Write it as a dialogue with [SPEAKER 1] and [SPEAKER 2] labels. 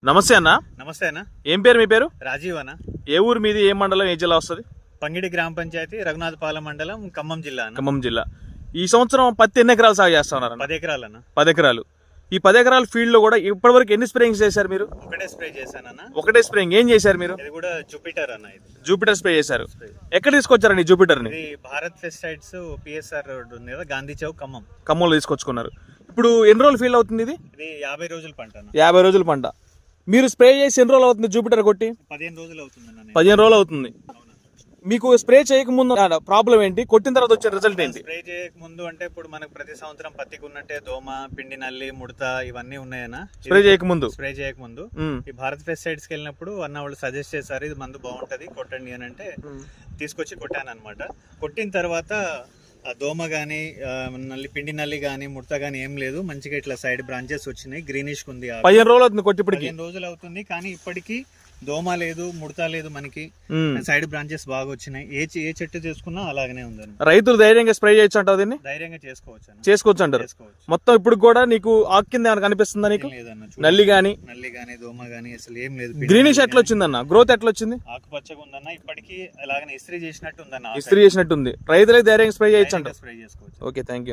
[SPEAKER 1] నమస్తే అన్న.
[SPEAKER 2] నమస్తే అన్న.
[SPEAKER 1] ఏం పేరు మీ పేరు?
[SPEAKER 2] రాజీవ్ అన్న.
[SPEAKER 1] ఏ ఊరు మీది? ఏ మండలం, ఏ జిల్లా వస్తుంది?
[SPEAKER 2] పంగిడి గ్రామ పంచాయతీ, రఘునాథపాలెం మండలం, ఖమ్మం జిల్లా అన్న.
[SPEAKER 1] ఖమ్మం జిల్లా. ఈ సంవత్సరం పత్తి ఎన్ని ఎకరాలు సాగు చేస్తా ఉన్నారు?
[SPEAKER 2] 10 ఎకరాలు అన్న.
[SPEAKER 1] 10 ఎకరాలు. ఈ 10 ఎకరాల ఫీల్డ్ లో కూడా ఇప్పటివరకు ఎన్ని స్ప్రేయింగ్స్ చేశారు మీరు?
[SPEAKER 2] ఒకటే స్ప్రే చేశానన్న.
[SPEAKER 1] ఒకటే స్ప్రేయింగ్. ఏం చేశారు మీరు?
[SPEAKER 2] ఇది కూడా జూపిటర్ అన్న. ఇది
[SPEAKER 1] జూపిటర్ స్ప్రే చేశారు. ఎక్కడ తీసుకొచ్చారండి జూపిటర్ ని?
[SPEAKER 2] ఇది భారత్ పెస్టిసైడ్స్ పిఎస్ఆర్ రోడ్ ఉంది కదా, గాంధీ చౌక్, ఖమ్మం.
[SPEAKER 1] ఖమ్మంలో తీసుకొచ్చుకున్నారు. ఇప్పుడు ఎన్ని రోజులు ఫీల్డ్ అవుతుంది ఇది?
[SPEAKER 2] ఇది 50 రోజుల పంట అన్న.
[SPEAKER 1] 50 రోజుల పంట. మీరు స్ప్రే చేసి ఎన్ని రోజులు అవుతుంది జూపిటర్ కొట్టి?
[SPEAKER 2] 15 రోజులు అవుతుంది అన్న.
[SPEAKER 1] 15 రోజులు అవుతుంది. మీకు స్ప్రే చేయకముందు ప్రాబ్లం ఏంటి, కొట్టిన తర్వాత వచ్చే రిజల్ట్ ఏంటి?
[SPEAKER 2] స్ప్రే చేయక ముందు అంటే ఇప్పుడు మనకు ప్రతి సంవత్సరం పత్తికి ఉన్నట్టే దోమ, పిండి నల్లి, ముడత ఇవన్నీ ఉన్నాయన్న.
[SPEAKER 1] స్ప్రే చేయకముందు
[SPEAKER 2] ఈ భారత్ పెస్టిసైడ్స్ కి వెళ్ళినప్పుడు అన్న వాళ్ళు సజెస్ట్ చేశారు, ఇది మందు బాగుంటది కొట్టండి అని అంటే తీసుకొచ్చి కొట్టాను అనమాట. కొట్టిన తర్వాత ఆ దోమ గానీ, పిండి నల్లి గానీ, ముడత గానీ ఏం లేదు. మంచిగా ఇట్లా సైడ్ బ్రాంచెస్ వచ్చినాయి, గ్రీనిష్ ఉంది.
[SPEAKER 1] 15 రోజులు అవుతుంది కొట్టి.
[SPEAKER 2] 15 రోజులు అవుతుంది కానీ ఇప్పటికీ దోమ లేదు, ముడత లేదు. మనకి సైడ్ బ్రాంచెస్ బాగా వచ్చినాయి. ఏ చెట్టు చేసుకున్నా అలాగనే ఉందని.
[SPEAKER 1] రైతులు ధైర్యంగా స్ప్రే చేయొచ్చు అంటావు? దీన్ని
[SPEAKER 2] ధైర్యంగా
[SPEAKER 1] చేసుకోవచ్చు అంటారు. మొత్తం ఇప్పుడు కూడా నీకు ఆకు కింద ఏమైనా కనిపిస్తుందా నీకు? నల్లి గానీ
[SPEAKER 2] దోమ గానీ అసలు ఏం లేదు.
[SPEAKER 1] గ్రీనిష్ ఎట్లా వచ్చిందన్న? గ్రోత్ ఎట్లా వచ్చింది?
[SPEAKER 2] ఆకుపచ్చగా ఉందన్న. ఇప్పటికీ అలాగనే ఇస్త్రీ చేసినట్టు ఉందన్న.
[SPEAKER 1] ఇస్త్రీ చేసినట్టుంది. రైతులే ధైర్యంగా స్ప్రే చేయొచ్చు అంటారు.
[SPEAKER 2] స్ప్రే చేసుకోవచ్చు.
[SPEAKER 1] Okay, thank you.